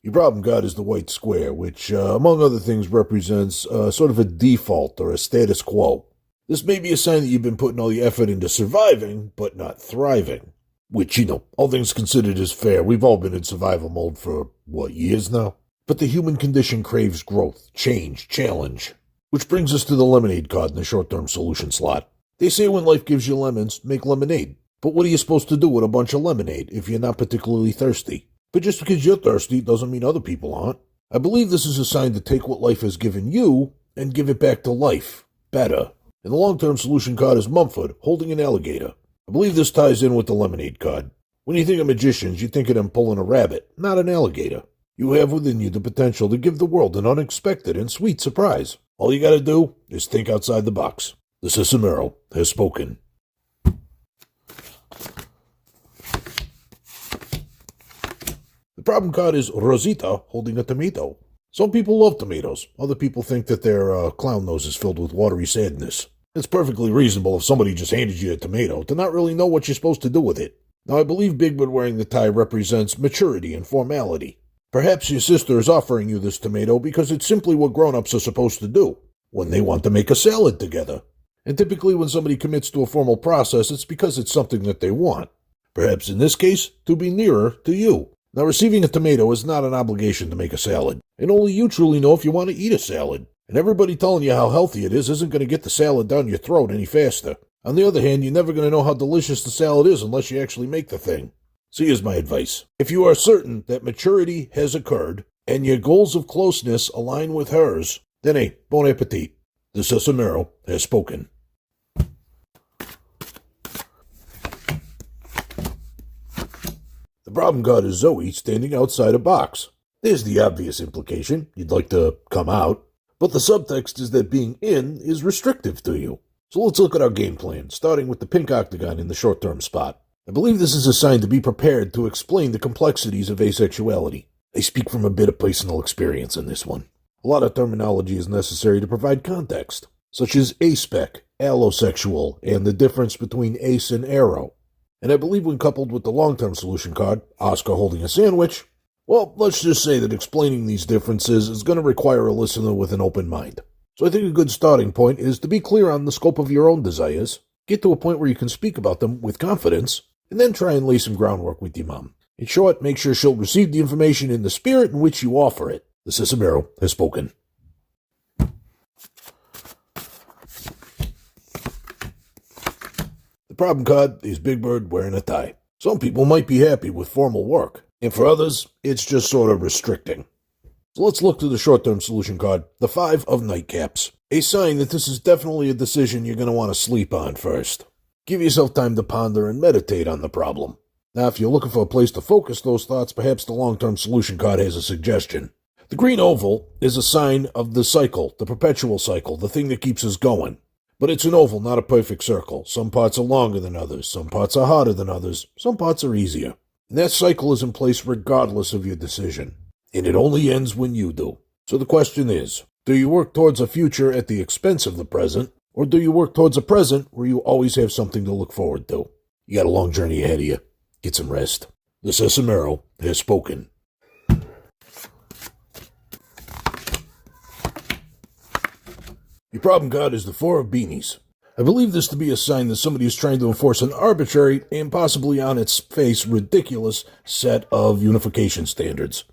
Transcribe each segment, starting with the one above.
Your problem card is the white square, which, among other things, represents sort of a default or a status quo. This may be a sign that you've been putting all your effort into surviving, but not thriving. Which, all things considered is fair. We've all been in survival mode for, years now? But the human condition craves growth, change, challenge. Which brings us to the lemonade card in the short-term solution slot. They say when life gives you lemons, make lemonade. But what are you supposed to do with a bunch of lemonade if you're not particularly thirsty? But just because you're thirsty doesn't mean other people aren't. I believe this is a sign to take what life has given you and give it back to life. Better. And the long-term solution card is Mumford, holding an alligator. I believe this ties in with the lemonade card. When you think of magicians, you think of them pulling a rabbit, not an alligator. You have within you the potential to give the world an unexpected and sweet surprise. All you gotta do is think outside the box. The Sesamerot has spoken. The problem card is Rosita holding a tomato. Some people love tomatoes. Other people think that their clown nose is filled with watery sadness. It's perfectly reasonable if somebody just handed you a tomato to not really know what you're supposed to do with it. Now, I believe Big Bird wearing the tie represents maturity and formality. Perhaps your sister is offering you this tomato because it's simply what grown-ups are supposed to do when they want to make a salad together. And typically when somebody commits to a formal process, it's because it's something that they want. Perhaps in this case, to be nearer to you. Now, receiving a tomato is not an obligation to make a salad, and only you truly know if you want to eat a salad. And everybody telling you how healthy it is isn't going to get the salad down your throat any faster. On the other hand, you're never going to know how delicious the salad is unless you actually make the thing. So here's my advice. If you are certain that maturity has occurred, and your goals of closeness align with hers, then hey, bon appetit. The Sesamerot has spoken. The problem card is Zoe standing outside a box. There's the obvious implication. You'd like to come out. But the subtext is that being in is restrictive to you. So let's look at our game plan, starting with the pink octagon in the short-term spot. I believe this is a sign to be prepared to explain the complexities of asexuality. I speak from a bit of personal experience in this one. A lot of terminology is necessary to provide context, such as aspec, allosexual, and the difference between ace and arrow. And I believe when coupled with the long-term solution card, Oscar holding a sandwich, well, let's just say that explaining these differences is going to require a listener with an open mind. So I think a good starting point is to be clear on the scope of your own desires, get to a point where you can speak about them with confidence, and then try and lay some groundwork with your mom. In short, make sure she'll receive the information in the spirit in which you offer it. The Sesamerot has spoken. The problem card is Big Bird wearing a tie. Some people might be happy with formal work, and for others, it's just sort of restricting. So let's look to the short-term solution card, the 5 of Nightcaps. A sign that this is definitely a decision you're going to want to sleep on first. Give yourself time to ponder and meditate on the problem. Now, if you're looking for a place to focus those thoughts, perhaps the long-term solution card has a suggestion. The green oval is a sign of the cycle, the perpetual cycle, the thing that keeps us going. But it's an oval, not a perfect circle. Some parts are longer than others, some parts are harder than others, some parts are easier. And that cycle is in place regardless of your decision. And it only ends when you do. So the question is, do you work towards a future at the expense of the present, or do you work towards a present where you always have something to look forward to? You got a long journey ahead of you. Get some rest. The Sesamerot has spoken. Your problem card is the 4 of Beanies. I believe this to be a sign that somebody is trying to enforce an arbitrary and possibly on its face ridiculous set of unification standards.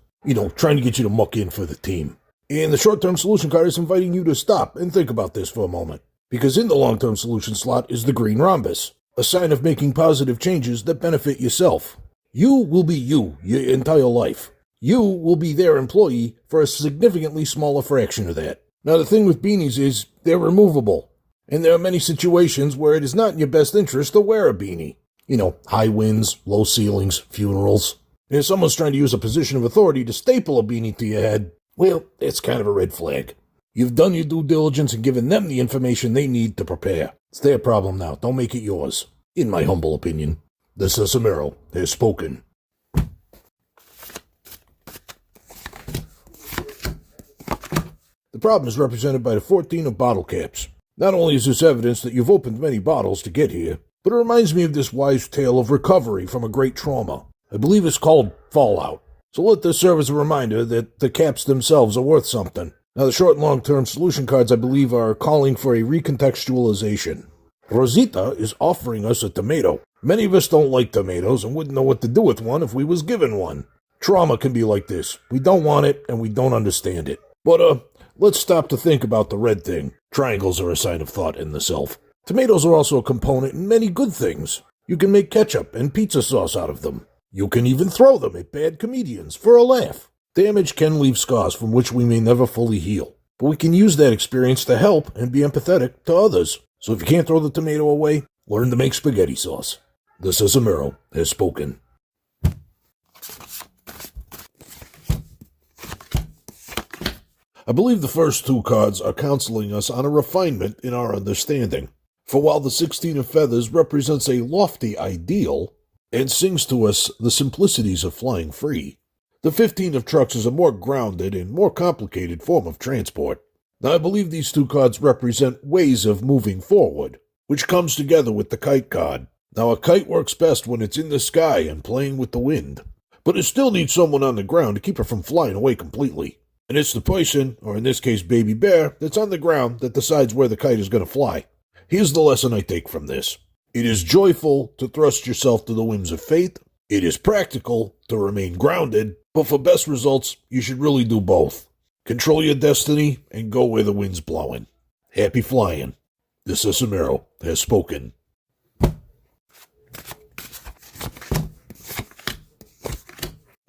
Trying to get you to muck in for the team. And the short-term solution card is inviting you to stop and think about this for a moment. Because in the long-term solution slot is the green rhombus, a sign of making positive changes that benefit yourself. You will be you your entire life. You will be their employee for a significantly smaller fraction of that. Now, the thing with beanies is they're removable. And there are many situations where it is not in your best interest to wear a beanie. High winds, low ceilings, funerals. And if someone's trying to use a position of authority to staple a beanie to your head, well, it's kind of a red flag. You've done your due diligence and given them the information they need to prepare. It's their problem now. Don't make it yours. In my humble opinion, the Sesamerot has spoken. The problem is represented by the 14 of bottle caps. Not only is this evidence that you've opened many bottles to get here, but it reminds me of this wise tale of recovery from a great trauma. I believe it's called Fallout. So let this serve as a reminder that the caps themselves are worth something. Now, the short and long-term solution cards, I believe, are calling for a recontextualization. Rosita is offering us a tomato. Many of us don't like tomatoes and wouldn't know what to do with one if we was given one. Trauma can be like this. We don't want it and we don't understand it. But, let's stop to think about the red thing. Triangles are a sign of thought in the self. Tomatoes are also a component in many good things. You can make ketchup and pizza sauce out of them. You can even throw them at bad comedians for a laugh. Damage can leave scars from which we may never fully heal. But we can use that experience to help and be empathetic to others. So if you can't throw the tomato away, learn to make spaghetti sauce. The Sesamerot has spoken. I believe the first two cards are counseling us on a refinement in our understanding. For while the 16 of Feathers represents a lofty ideal and sings to us the simplicities of flying free, the 15 of Trucks is a more grounded and more complicated form of transport. Now, I believe these two cards represent ways of moving forward, which comes together with the Kite card. Now, a kite works best when it's in the sky and playing with the wind, but it still needs someone on the ground to keep it from flying away completely. And it's the person, or in this case Baby Bear, that's on the ground that decides where the kite is going to fly. Here's the lesson I take from this. It is joyful to thrust yourself to the whims of fate. It is practical to remain grounded, but for best results, you should really do both. Control your destiny and go where the wind's blowing. Happy flying. The Sesamerot has spoken.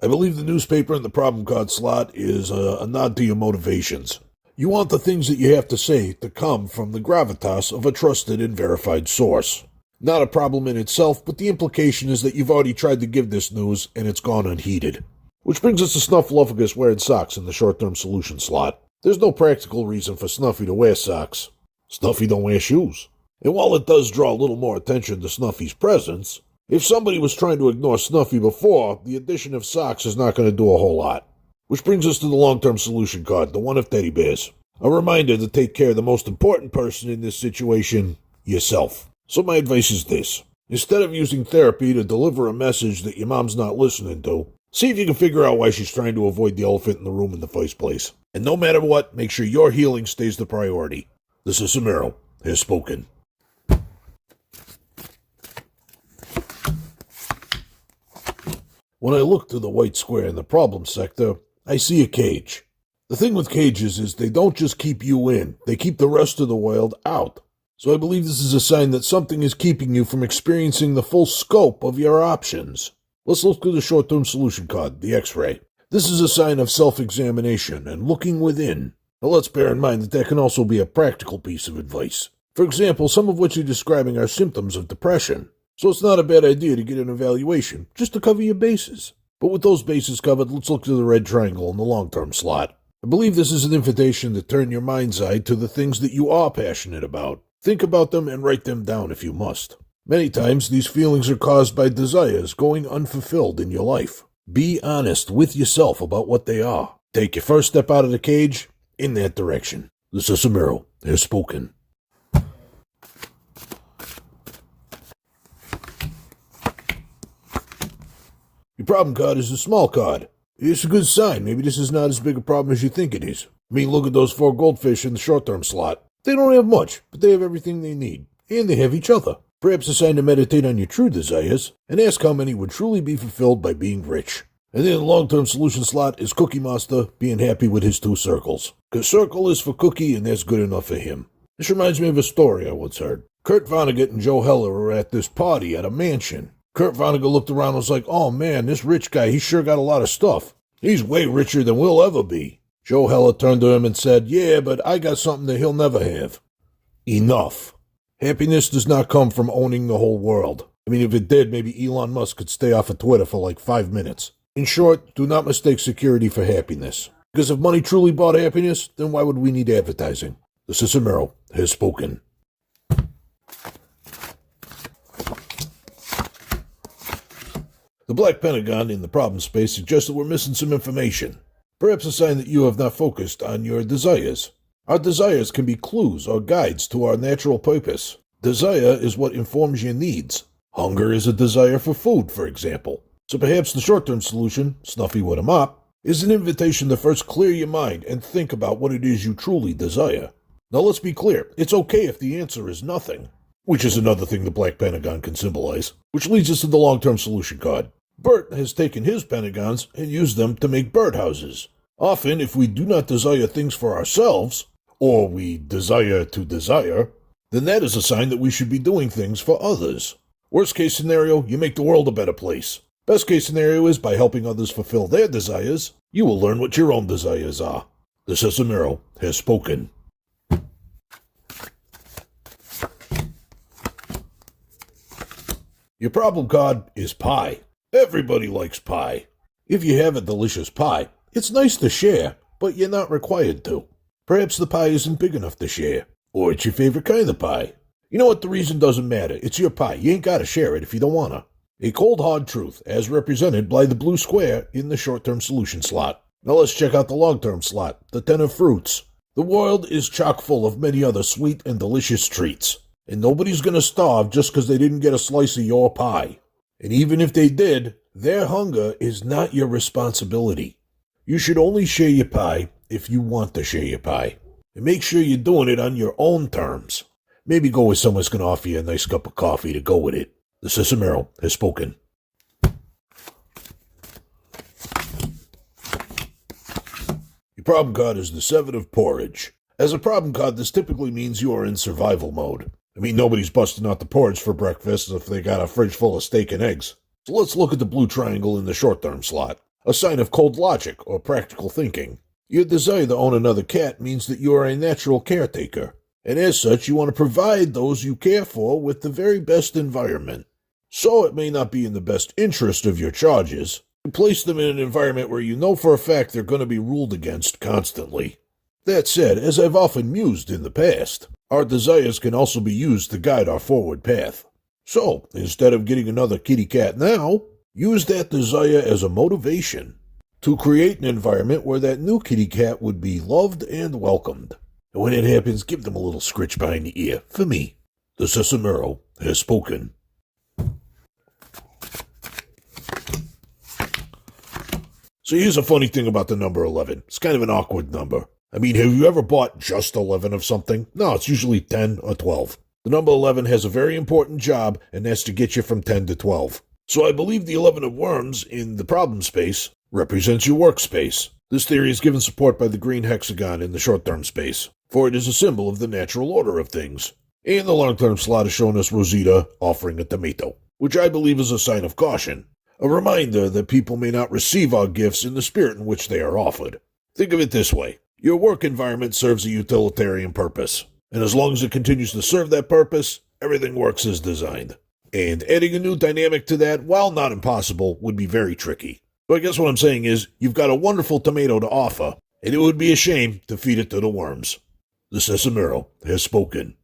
I believe the newspaper in the problem card slot is a nod to your motivations. You want the things that you have to say to come from the gravitas of a trusted and verified source. Not a problem in itself, but the implication is that you've already tried to give this news and it's gone unheeded. Which brings us to Snuffleupagus wearing socks in the short-term solution slot. There's no practical reason for Snuffy to wear socks. Snuffy don't wear shoes. And while it does draw a little more attention to Snuffy's presence, if somebody was trying to ignore Snuffy before, the addition of socks is not going to do a whole lot. Which brings us to the long-term solution card, the one of teddy bears. A reminder to take care of the most important person in this situation, yourself. So my advice is this. Instead of using therapy to deliver a message that your mom's not listening to, see if you can figure out why she's trying to avoid the elephant in the room in the first place. And no matter what, make sure your healing stays the priority. The Sesamerot has spoken. When I look to the white square in the problem sector, I see a cage. The thing with cages is they don't just keep you in, they keep the rest of the world out. So I believe this is a sign that something is keeping you from experiencing the full scope of your options. Let's look through the short-term solution card, the X-ray. This is a sign of self-examination and looking within. Now let's bear in mind that that can also be a practical piece of advice. For example, some of what you're describing are symptoms of depression. So it's not a bad idea to get an evaluation, just to cover your bases. But with those bases covered, let's look to the red triangle in the long-term slot. I believe this is an invitation to turn your mind's eye to the things that you are passionate about. Think about them and write them down if you must. Many times, these feelings are caused by desires going unfulfilled in your life. Be honest with yourself about what they are. Take your first step out of the cage in that direction. The Sesamerot has spoken. Your problem card is a small card. It's a good sign. Maybe this is not as big a problem as you think it is. I mean, look at those 4 goldfish in the short-term slot. They don't have much, but they have everything they need. And they have each other. Perhaps a sign to meditate on your true desires and ask how many would truly be fulfilled by being rich. And then the long-term solution slot is Cookie Monster being happy with his 2 circles. Because circle is for Cookie and that's good enough for him. This reminds me of a story I once heard. Kurt Vonnegut and Joe Heller were at this party at a mansion. Kurt Vonnegut looked around and was like, oh man, this rich guy, he sure got a lot of stuff. He's way richer than we'll ever be. Joe Heller turned to him and said, yeah, but I got something that he'll never have. Enough. Happiness does not come from owning the whole world. I mean, if it did, maybe Elon Musk could stay off of Twitter for like 5 minutes. In short, do not mistake security for happiness. Because if money truly bought happiness, then why would we need advertising? The Sesamerot has spoken. The black pentagon in the problem space suggests that we're missing some information. Perhaps a sign that you have not focused on your desires. Our desires can be clues or guides to our natural purpose. Desire is what informs your needs. Hunger is a desire for food, for example. So perhaps the short-term solution, Snuffy with a mop, is an invitation to first clear your mind and think about what it is you truly desire. Now let's be clear, it's okay if the answer is nothing, which is another thing the Black Pentagon can symbolize, which leads us to the long-term solution card. Bert has taken his pentagons and used them to make birdhouses. Often, if we do not desire things for ourselves, or we desire to desire, then that is a sign that we should be doing things for others. Worst case scenario, you make the world a better place. Best case scenario is by helping others fulfill their desires, you will learn what your own desires are. The Sesamerot has spoken. Your problem card is pie. Everybody likes pie. If you have a delicious pie, it's nice to share, but you're not required to. Perhaps the pie isn't big enough to share, or it's your favorite kind of pie. You know what? The reason doesn't matter. It's your pie. You ain't got to share it if you don't want to. A cold, hard truth, as represented by the blue square in the short-term solution slot. Now let's check out the long-term slot, the 10 of fruits. The world is chock full of many other sweet and delicious treats, and nobody's going to starve just because they didn't get a slice of your pie. And even if they did, their hunger is not your responsibility. You should only share your pie if you want to share your pie. And make sure you're doing it on your own terms. Maybe go with someone who's going to offer you a nice cup of coffee to go with it. The Sesamerot has spoken. Your problem card is the 7 of porridge. As a problem card, this typically means you are in survival mode. I mean, nobody's busting out the porridge for breakfast if they got a fridge full of steak and eggs. So let's look at the blue triangle in the short-term slot, a sign of cold logic or practical thinking. Your desire to own another cat means that you are a natural caretaker, and as such, you want to provide those you care for with the very best environment. So it may not be in the best interest of your charges to place them in an environment where you know for a fact they're going to be ruled against constantly. That said, as I've often mused in the past, our desires can also be used to guide our forward path. So, instead of getting another kitty cat now, use that desire as a motivation to create an environment where that new kitty cat would be loved and welcomed. And when it happens, give them a little scritch behind the ear, for me. The Sesamerot has spoken. So here's a funny thing about the number 11. It's kind of an awkward number. I mean, have you ever bought just 11 of something? No, it's usually 10 or 12. The number 11 has a very important job, and that's to get you from 10 to 12. So I believe the 11 of worms in the problem space represents your workspace. This theory is given support by the green hexagon in the short-term space, for it is a symbol of the natural order of things. And the long-term slot has shown us Rosita offering a tomato, which I believe is a sign of caution, a reminder that people may not receive our gifts in the spirit in which they are offered. Think of it this way. Your work environment serves a utilitarian purpose, and as long as it continues to serve that purpose, everything works as designed. And adding a new dynamic to that, while not impossible, would be very tricky. So I guess what I'm saying is, you've got a wonderful tomato to offer, and it would be a shame to feed it to the worms. The Sesamerot has spoken.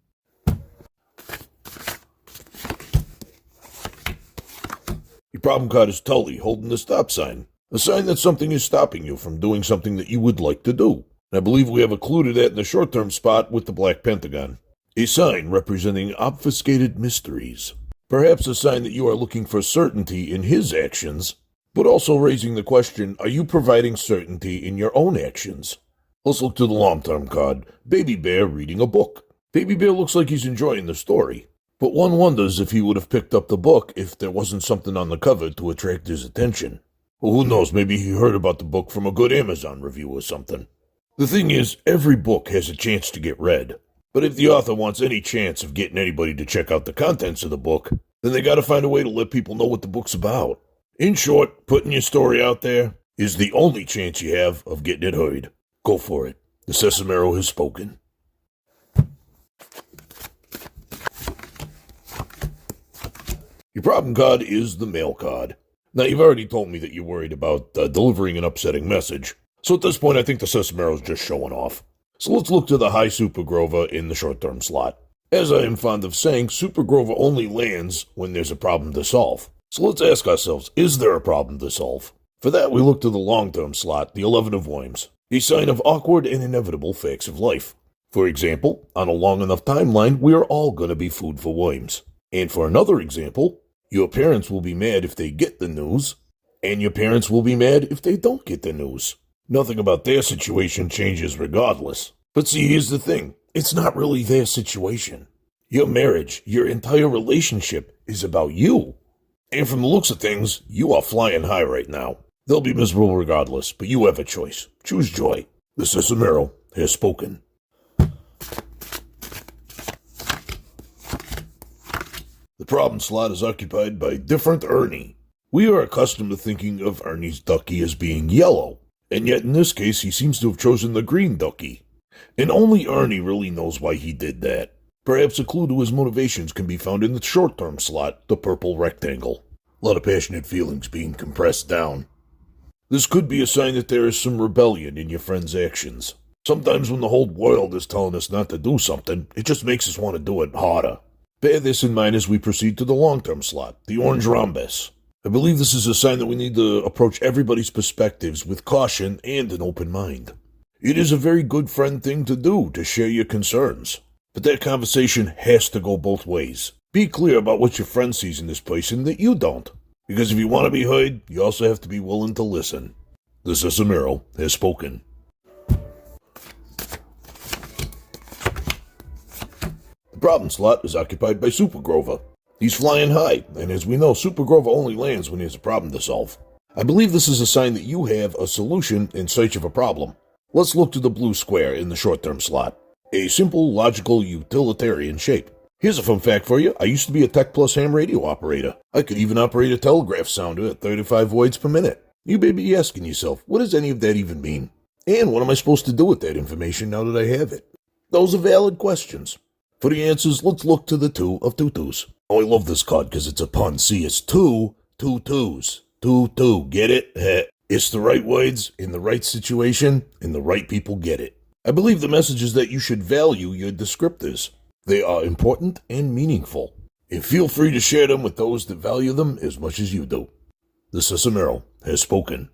Your problem card is Tully holding the stop sign, a sign that something is stopping you from doing something that you would like to do. I believe we have a clue to that in the short-term spot with the black pentagon. A sign representing obfuscated mysteries. Perhaps a sign that you are looking for certainty in his actions, but also raising the question, are you providing certainty in your own actions? Let's look to the long-term card. Baby Bear reading a book. Baby Bear looks like he's enjoying the story, but one wonders if he would have picked up the book if there wasn't something on the cover to attract his attention. Well, who knows, maybe he heard about the book from a good Amazon review or something. The thing is, every book has a chance to get read. But if the author wants any chance of getting anybody to check out the contents of the book, then they gotta find a way to let people know what the book's about. In short, putting your story out there is the only chance you have of getting it heard. Go for it. The Sesamerot has spoken. Your problem card is the mail card. Now, you've already told me that you're worried about delivering an upsetting message. So at this point, I think the Sesamerot is just showing off. So let's look to the high Super Grover in the short-term slot. As I am fond of saying, Super Grover only lands when there's a problem to solve. So let's ask ourselves, is there a problem to solve? For that, we look to the long-term slot, the 11 of worms, a sign of awkward and inevitable facts of life. For example, on a long enough timeline, we are all going to be food for worms. And for another example, your parents will be mad if they get the news And your parents will be mad if they don't get the news. Nothing about their situation changes regardless. But see, here's the thing. It's not really their situation. Your marriage, your entire relationship is about you. And from the looks of things, you are flying high right now. They'll be miserable regardless, but you have a choice. Choose joy. The Sesamerot has spoken. The problem slot is occupied by Different Ernie. We are accustomed to thinking of Ernie's ducky as being yellow, and yet in this case he seems to have chosen the green ducky. And only Ernie really knows why he did that. Perhaps a clue to his motivations can be found in the short-term slot, the purple rectangle. A lot of passionate feelings being compressed down. This could be a sign that there is some rebellion in your friend's actions. Sometimes when the whole world is telling us not to do something, it just makes us want to do it harder. Bear this in mind as we proceed to the long-term slot, the orange rhombus. I believe this is a sign that we need to approach everybody's perspectives with caution and an open mind. It is a very good friend thing to do, to share your concerns. But that conversation has to go both ways. Be clear about what your friend sees in this place and that you don't. Because if you want to be heard, you also have to be willing to listen. The Sesamerot has spoken. The problem slot is occupied by Super Grover. He's flying high, and as we know, Super Grover only lands when he has a problem to solve. I believe this is a sign that you have a solution in search of a problem. Let's look to the blue square in the short-term slot. A simple, logical, utilitarian shape. Here's a fun fact for you. I used to be a Tech Plus ham radio operator. I could even operate a telegraph sounder at 35 voids per minute. You may be asking yourself, what does any of that even mean? And what am I supposed to do with that information now that I have it? Those are valid questions. For the answers, let's look to the 2 of tutus. Oh, I love this card because it's a pun. See, it's two twos. 2, get it? It's the right words, in the right situation, and the right people get it. I believe the message is that you should value your descriptors. They are important and meaningful. And feel free to share them with those that value them as much as you do. The Sesamerot has spoken.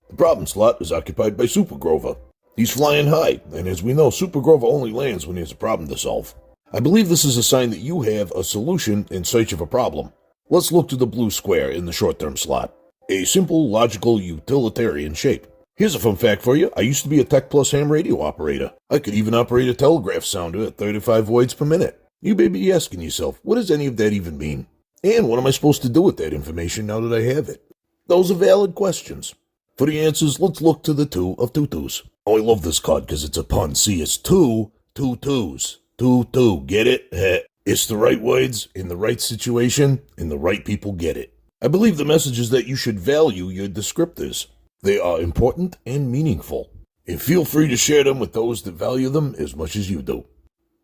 The problem slot is occupied by Super Grover. He's flying high, and as we know, Super Grover only lands when he has a problem to solve. I believe this is a sign that you have a solution in search of a problem. Let's look to the blue square in the short-term slot. A simple, logical, utilitarian shape. Here's a fun fact for you. I used to be a Tech Plus ham radio operator. I could even operate a telegraph sounder at 35 voids per minute. You may be asking yourself, what does any of that even mean? And what am I supposed to do with that information now that I have it? Those are valid questions. For the answers, let's look to the 2 of tutus. Oh, I love this card because it's a pun. See, it's two twos. 2, get it? It's the right words, in the right situation, and the right people get it. I believe the message is that you should value your descriptors. They are important and meaningful. And feel free to share them with those that value them as much as you do.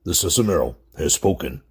The Sesamerot has spoken.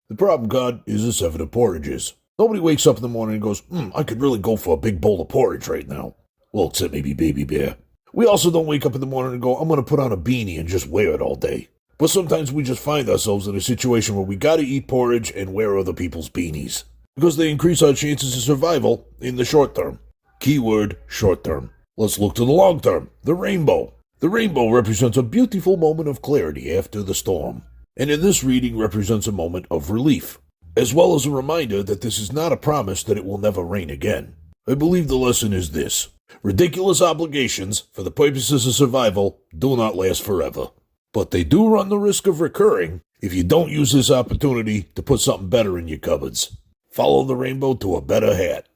The problem card is a 7 of porridges. Nobody wakes up in the morning and goes, I could really go for a big bowl of porridge right now. Well, except maybe Baby Bear. We also don't wake up in the morning and go, I'm going to put on a beanie and just wear it all day. But sometimes we just find ourselves in a situation where we got to eat porridge and wear other people's beanies. Because they increase our chances of survival in the short term. Keyword, short term. Let's look to the long term, the rainbow. The rainbow represents a beautiful moment of clarity after the storm. And in this reading represents a moment of relief, as well as a reminder that this is not a promise that it will never rain again. I believe the lesson is this. Ridiculous obligations, for the purposes of survival, do not last forever. But they do run the risk of recurring if you don't use this opportunity to put something better in your cupboards. Follow the rainbow to a better hat.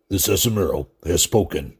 The Sesamerot has spoken.